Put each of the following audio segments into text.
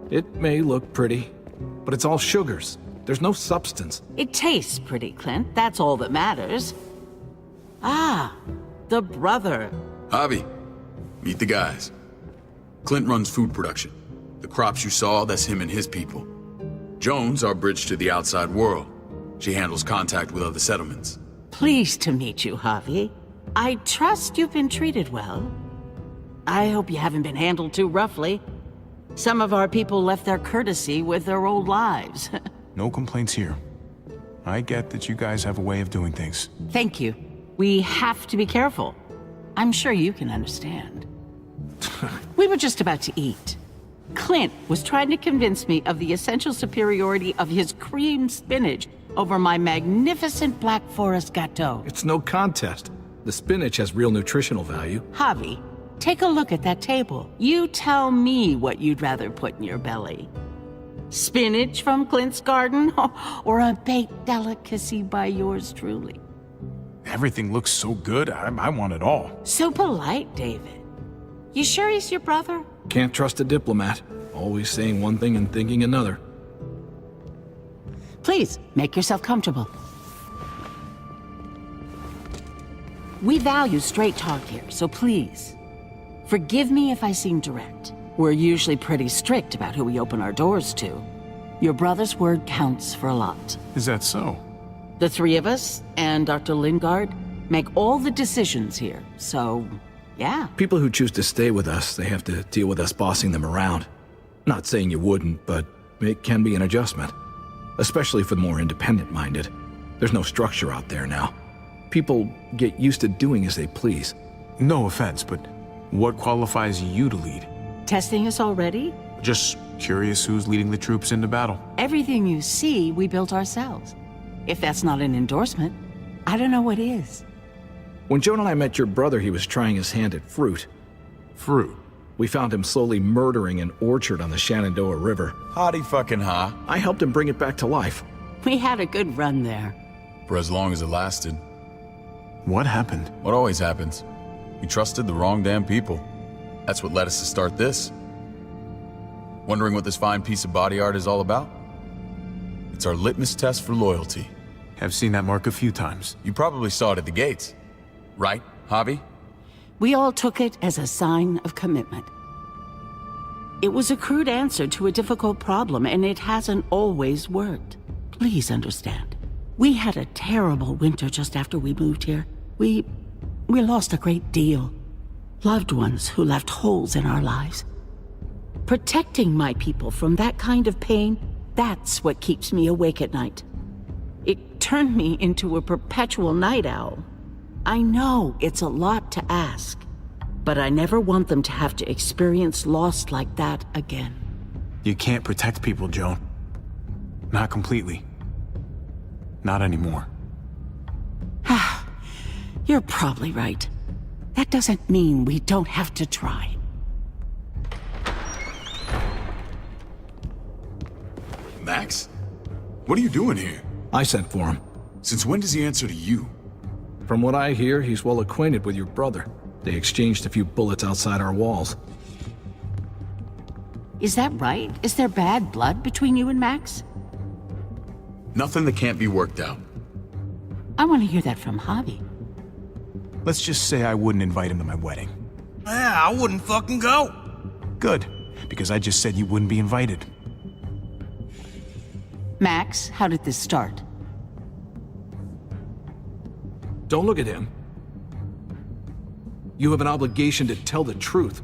It may look pretty, but it's all sugars. There's no substance. It tastes pretty, Clint. That's all that matters. Ah, the brother. Javi, meet the guys. Clint runs food production. The crops you saw, that's him and his people. Joan's our bridge to the outside world. She handles contact with other settlements. Pleased to meet you, Javi. I trust you've been treated well. I hope you haven't been handled too roughly. Some of our people left their courtesy with their old lives. No complaints here. I get that you guys have a way of doing things. Thank you. We have to be careful. I'm sure you can understand. We were just about to eat. Clint was trying to convince me of the essential superiority of his cream spinach over my magnificent Black Forest gâteau. It's no contest. The spinach has real nutritional value. Javi, take a look at that table. You tell me what you'd rather put in your belly. Spinach from Clint's garden, or a baked delicacy by yours truly? Everything looks so good, I want it all. So polite, David. You sure he's your brother? Can't trust a diplomat. Always saying one thing and thinking another. Please, make yourself comfortable. We value straight talk here, so please, forgive me if I seem direct. We're usually pretty strict about who we open our doors to. Your brother's word counts for a lot. Is that so? The three of us and Dr. Lingard make all the decisions here, so yeah. People who choose to stay with us, they have to deal with us bossing them around. Not saying you wouldn't, but it can be an adjustment. Especially for the more independent-minded. There's no structure out there now. People get used to doing as they please. No offense, but what qualifies you to lead? Testing us already? Just curious who's leading the troops into battle. Everything you see, we built ourselves. If that's not an endorsement, I don't know what is. When Joan and I met your brother, he was trying his hand at fruit. Fruit? We found him slowly murdering an orchard on the Shenandoah River. Howdy fucking ha. I helped him bring it back to life. We had a good run there. For as long as it lasted. What happened? What always happens. We trusted the wrong damn people. That's what led us to start this. Wondering what this fine piece of body art is all about? It's our litmus test for loyalty. Have seen that mark a few times. You probably saw it at the gates. Right, Javi? We all took it as a sign of commitment. It was a crude answer to a difficult problem, and it hasn't always worked. Please understand. We had a terrible winter just after we moved here. We lost a great deal. Loved ones who left holes in our lives. Protecting my people from that kind of pain, that's what keeps me awake at night. It turned me into a perpetual night owl. I know it's a lot to ask, but I never want them to have to experience loss like that again. You can't protect people, Joan. Not completely. Not anymore. You're probably right. That doesn't mean we don't have to try. Max? What are you doing here? I sent for him. Since when does he answer to you? From what I hear, he's well acquainted with your brother. They exchanged a few bullets outside our walls. Is that right? Is there bad blood between you and Max? Nothing that can't be worked out. I want to hear that from Javi. Let's just say I wouldn't invite him to my wedding. Yeah, I wouldn't fucking go. Good, because I just said you wouldn't be invited. Max, how did this start? Don't look at him. You have an obligation to tell the truth.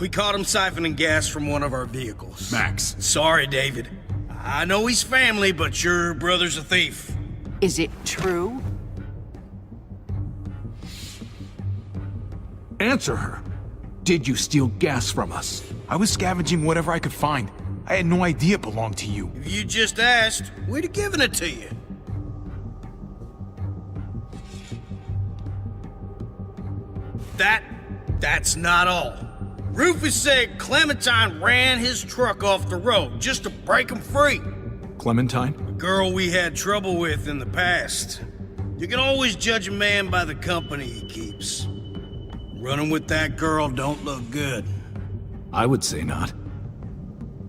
We caught him siphoning gas from one of our vehicles. Max. Sorry, David. I know he's family, but your brother's a thief. Is it true? Answer her. Did you steal gas from us? I was scavenging whatever I could find. I had no idea it belonged to you. If you just asked, we'd have given it to you. That's not all. Rufus said Clementine ran his truck off the road just to break him free. Clementine? A girl we had trouble with in the past. You can always judge a man by the company he keeps. Running with that girl don't look good. I would say not.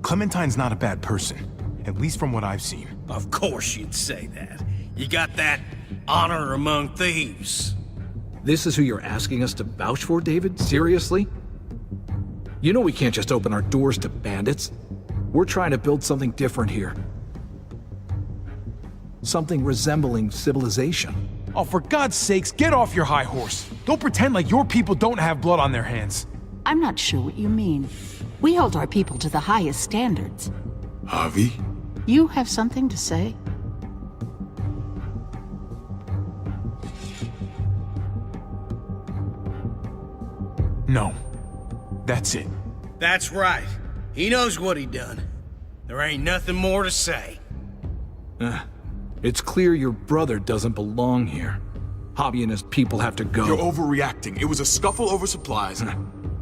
Clementine's not a bad person, at least from what I've seen. Of course you'd say that. You got that honor among thieves. This is who you're asking us to vouch for, David? Seriously? You know we can't just open our doors to bandits. We're trying to build something different here. Something resembling civilization. Oh, for God's sakes, get off your high horse. Don't pretend like your people don't have blood on their hands. I'm not sure what you mean. We hold our people to the highest standards. Javi? You have something to say? No. That's it. That's right. He knows what he done. There ain't nothing more to say. It's clear your brother doesn't belong here. Javi and his people have to go. You're overreacting. It was a scuffle over supplies.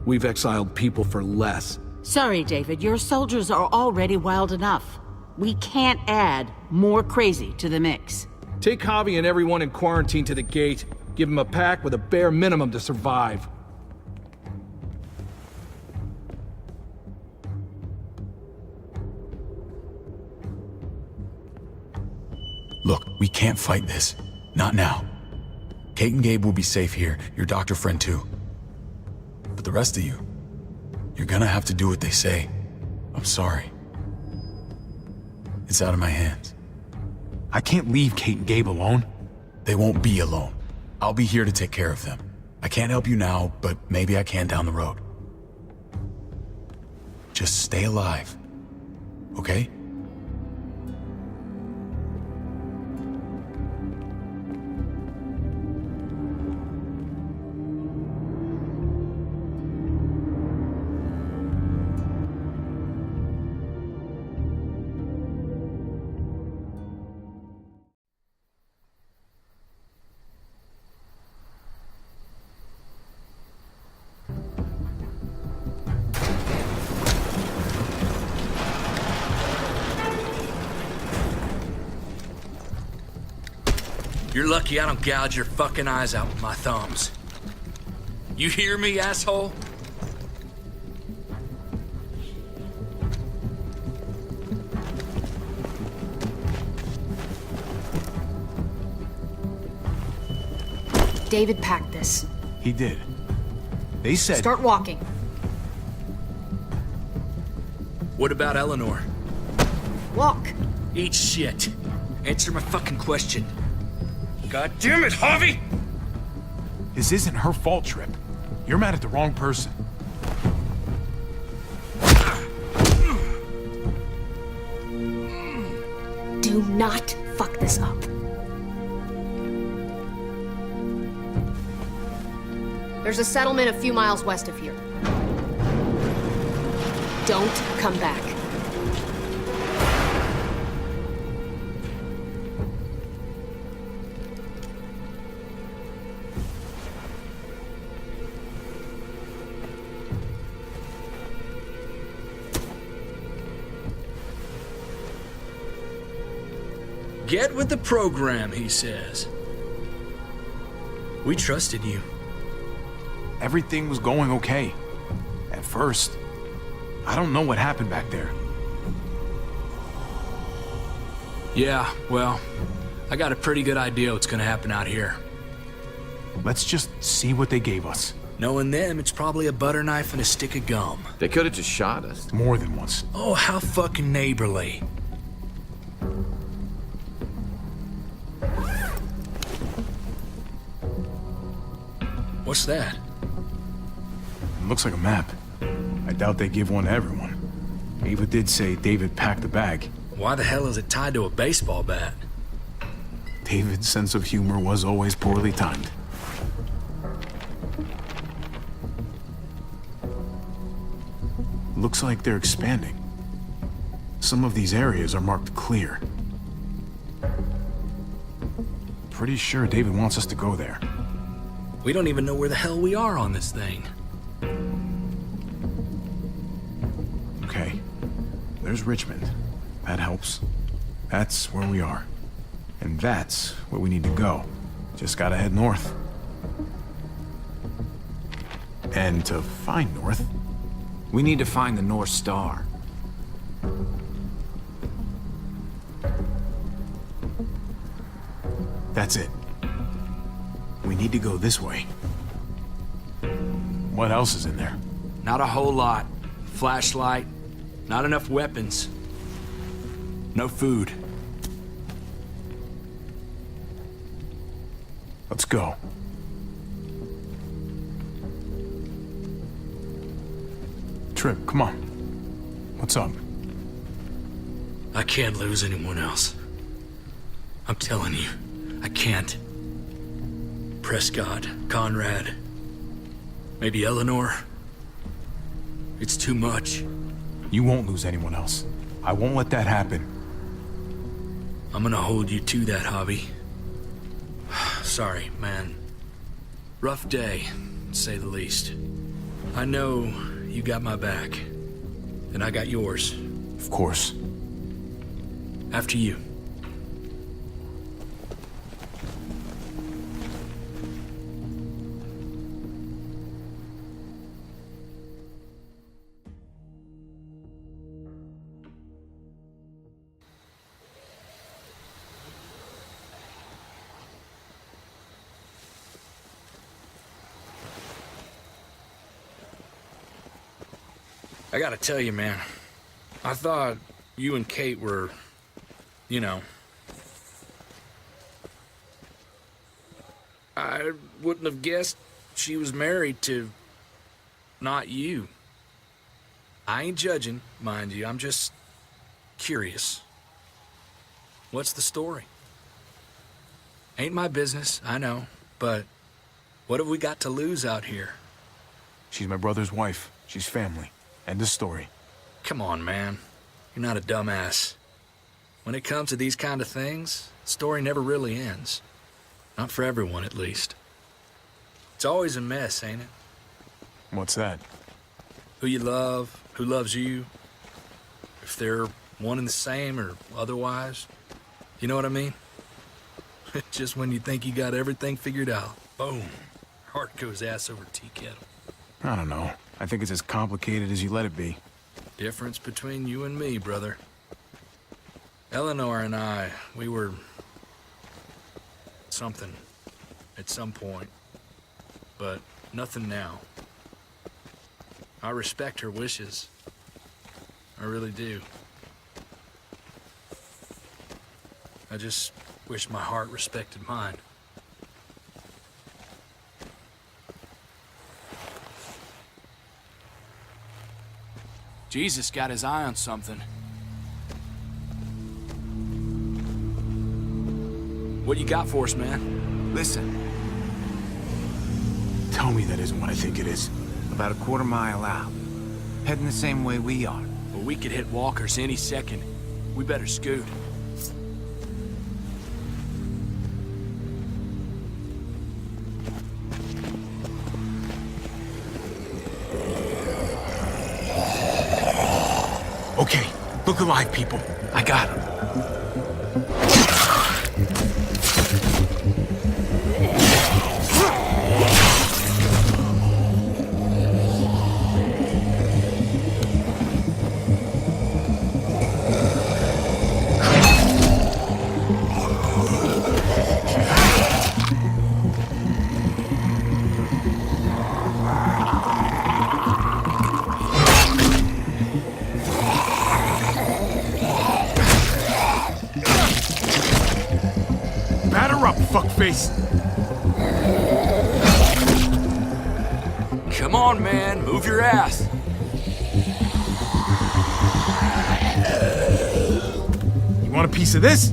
We've exiled people for less. Sorry, David, your soldiers are already wild enough. We can't add more crazy to the mix. Take Javi and everyone in quarantine to the gate. Give them a pack with a bare minimum to survive. Look, we can't fight this. Not now. Kate and Gabe will be safe here, your doctor friend too. But the rest of you, you're gonna have to do what they say. I'm sorry. It's out of my hands. I can't leave Kate and Gabe alone. They won't be alone. I'll be here to take care of them. I can't help you now, but maybe I can down the road. Just stay alive, okay? You're lucky I don't gouge your fucking eyes out with my thumbs. You hear me, asshole? David packed this. He did. They said... Start walking. What about Eleanor? Walk. Eat shit. Answer my fucking question. God damn it, Javi! This isn't her fault, Trip. You're mad at the wrong person. Do not fuck this up. There's a settlement a few miles west of here. Don't come back. Get with the program, he says. We trusted you. Everything was going okay. At first. I don't know what happened back there. Yeah, well, I got a pretty good idea what's gonna happen out here. Let's just see what they gave us. Knowing them, it's probably a butter knife and a stick of gum. They could have just shot us. More than once. Oh, how fucking neighborly. What's that? It looks like a map. I doubt they give one to everyone. Ava did say David packed the bag. Why the hell is it tied to a baseball bat? David's sense of humor was always poorly timed. Looks like they're expanding. Some of these areas are marked clear. Pretty sure David wants us to go there. We don't even know where the hell we are on this thing. Okay. There's Richmond. That helps. That's where we are. And that's where we need to go. Just gotta head north. And to find North, We need to find the North Star. that's it. We need to go this way. What else is in there? Not a whole lot. Flashlight, not enough weapons. No food. Let's go. Trip, come on. What's up? I can't lose anyone else. I'm telling you, I can't. Prescott, Conrad, maybe Eleanor. It's too much. You won't lose anyone else. I won't let that happen. I'm gonna hold you to that, Hobby. Sorry, man. Rough day, to say the least. I know you got my back, and I got yours. Of course. After you. I gotta tell you, man, I thought you and Kate were, you know... I wouldn't have guessed she was married to... not you. I ain't judging, mind you, I'm just curious. What's the story? Ain't my business, I know, but what have we got to lose out here? She's my brother's wife. She's family. End of story. Come on, man. You're not a dumbass. When it comes to these kind of things, the story never really ends. Not for everyone, at least. It's always a mess, ain't it? What's that? Who you love, who loves you, if they're one and the same or otherwise. You know what I mean? Just when you think you got everything figured out, boom, heart goes ass over tea kettle. I don't know. I think it's as complicated as you let it be. Difference between you and me, brother. Eleanor and I, we were... something. At some point. But nothing now. I respect her wishes. I really do. I just wish my heart respected mine. Jesus got his eye on something. What you got for us, man? Listen, Tell me that isn't what I think it is. about a quarter mile out. Heading the same way we are. Well, we could hit walkers any second. We better scoot. Okay, look alive, people. I got him. Batter up, fuckface! Come on, man. Move your ass. You want a piece of this?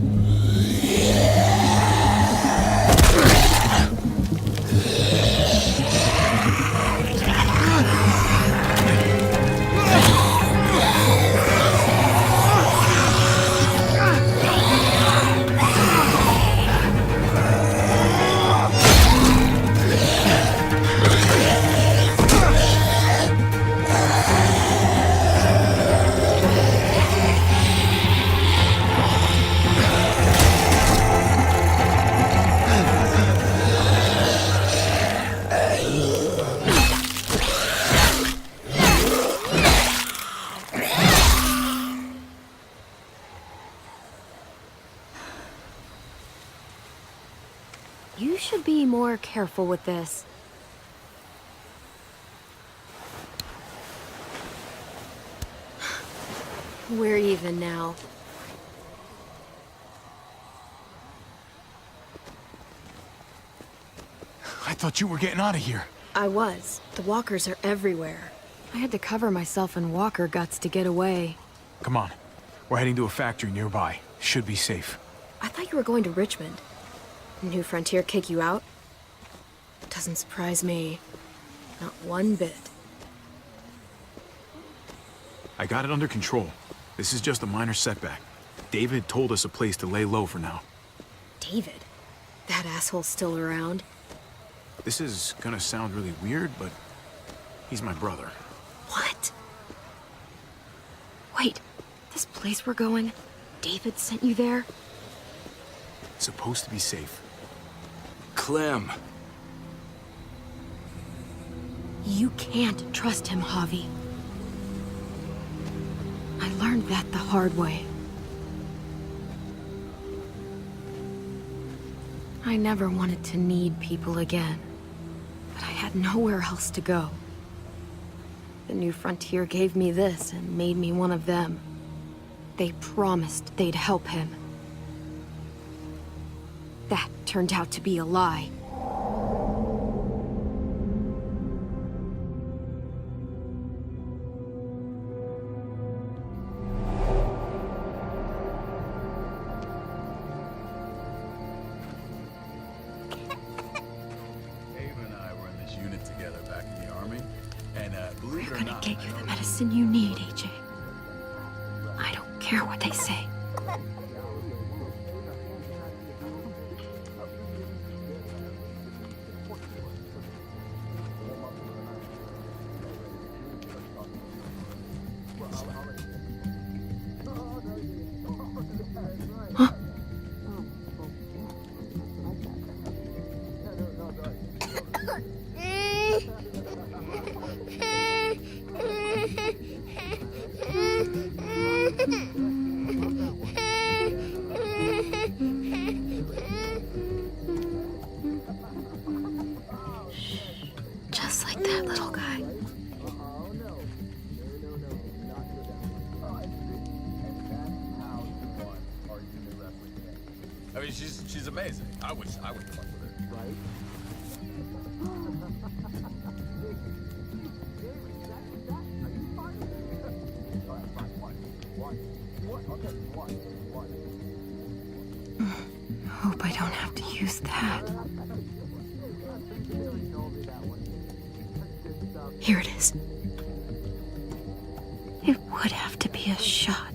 more careful with this. We're even now. I thought you were getting out of here. I was. The walkers are everywhere. I had to cover myself in walker guts to get away. Come on. We're heading to a factory nearby. Should be safe. I thought you were going to Richmond. New Frontier kick you out? Doesn't surprise me. Not one bit. I got it under control. This is just a minor setback. David told us a place to lay low for now. David? That asshole's still around? This is gonna sound really weird, but he's my brother. What? Wait, this place we're going, David sent you there? It's supposed to be safe. Clem. You can't trust him, Javi. I learned that the hard way. I never wanted to need people again, but I had nowhere else to go. The New Frontier gave me this and made me one of them. They promised they'd help him. That turned out to be a lie. We're gonna get you the medicine you need, AJ. I don't care what they say. Huh? Just like that little guy. I mean, she's amazing. I would fuck with her. Right? Hope I don't have to use that. Here it is. It would have to be a shot.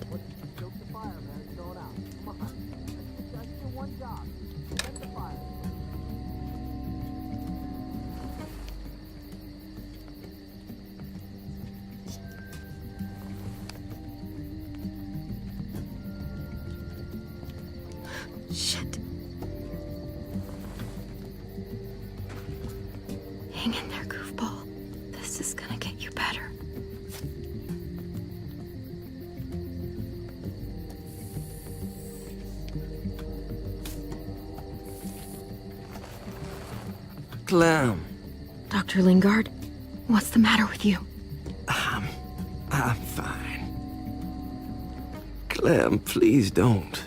Shit. Hang in there, goofball. This is gonna get you better. Clem. Dr. Lingard, what's the matter with you? I'm fine. Clem, please don't.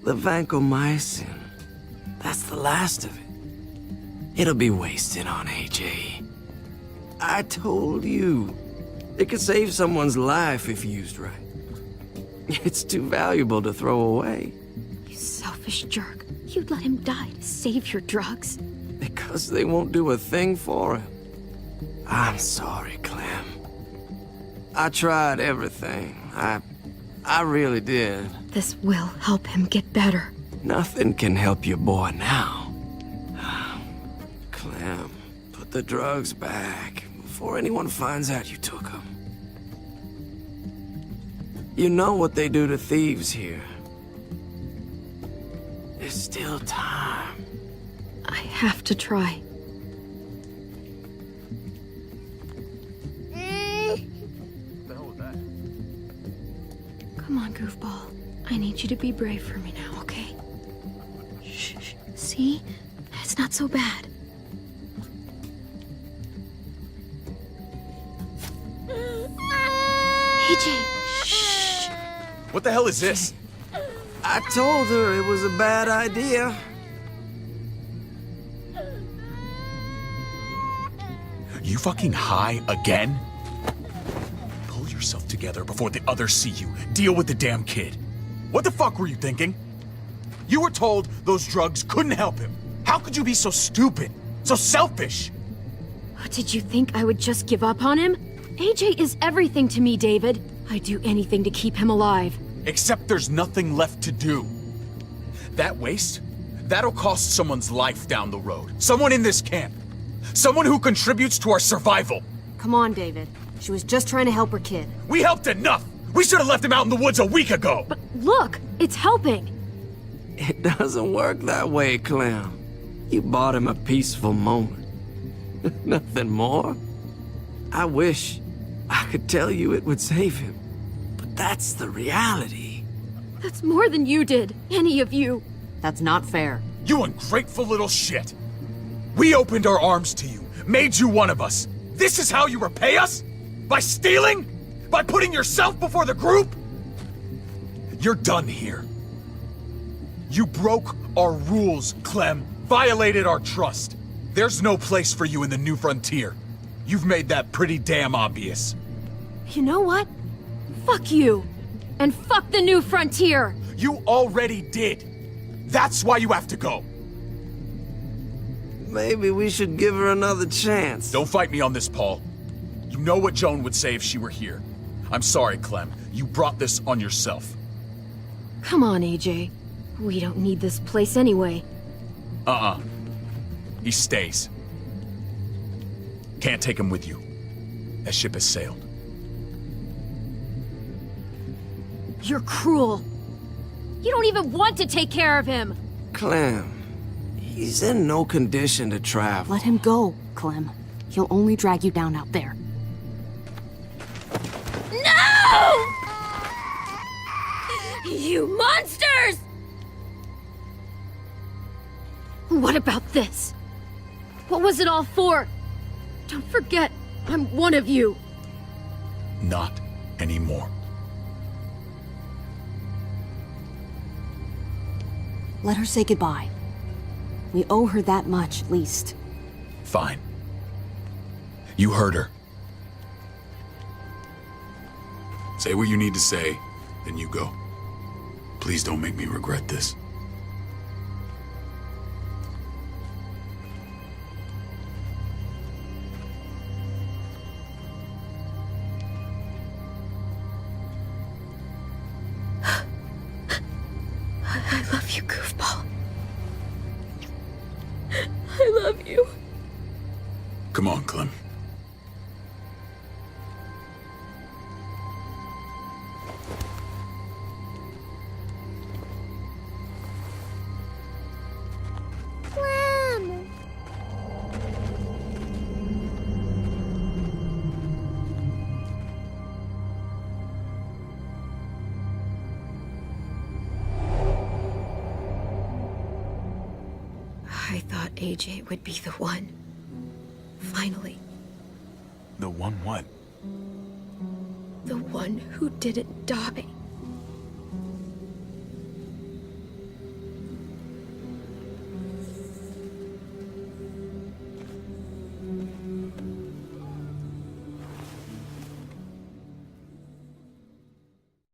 The vancomycin. That's the last of it. It'll be wasted on AJ. I told you. It could save someone's life if used right. It's too valuable to throw away. You selfish jerk. You'd let him die to save your drugs. Because they won't do a thing for him. I'm sorry, Clem. I tried everything. I really did. This will help him get better. Nothing can help your boy now. Clem, put the drugs back before anyone finds out you took them. You know what they do to thieves here. There's still time. I have to try. Come on, goofball. I need you to be brave for me now, okay? Shh. See? It's not so bad. AJ! Shh! What the hell is this? I told her it was a bad idea. You fucking high again? Pull yourself together before the others see you. Deal with the damn kid. What the fuck were you thinking? You were told those drugs couldn't help him. How could you be so stupid? So selfish? Did you think I would just give up on him? AJ is everything to me, David. I'd do anything to keep him alive. Except there's nothing left to do. That waste? That'll cost someone's life down the road. Someone in this camp. Someone who contributes to our survival. Come on, David. She was just trying to help her kid. We helped enough! We should have left him out in the woods a week ago! But look, it's helping. It doesn't work that way, Clem. You bought him a peaceful moment. Nothing more. I wish I could tell you it would save him. But that's the reality. That's more than you did, any of you. That's not fair. You ungrateful little shit! We opened our arms to you, made you one of us. This is how you repay us? By stealing? By putting yourself before the group? You're done here. You broke our rules, Clem. Violated our trust. There's no place for you in the new frontier. You've made that pretty damn obvious. You know what? Fuck you. And fuck the new frontier. You already did. That's why you have to go. Maybe we should give her another chance. Don't fight me on this, Paul. You know what Joan would say if she were here. I'm sorry, Clem. You brought this on yourself. Come on, AJ. We don't need this place anyway. He stays. Can't take him with you. That ship has sailed. You're cruel. You don't even want to take care of him. Clem, he's in no condition to travel. Let him go, Clem. He'll only drag you down out there. No! You monsters! What about this? What was it all for? Don't forget, I'm one of you. Not anymore. Let her say goodbye. We owe her that much, at least. Fine. You heard her. Say what you need to say, then you go. Please don't make me regret this. I love you, goofball. I love you. Come on, Clem. I thought AJ would be the one. Finally. The one what? The one who didn't die.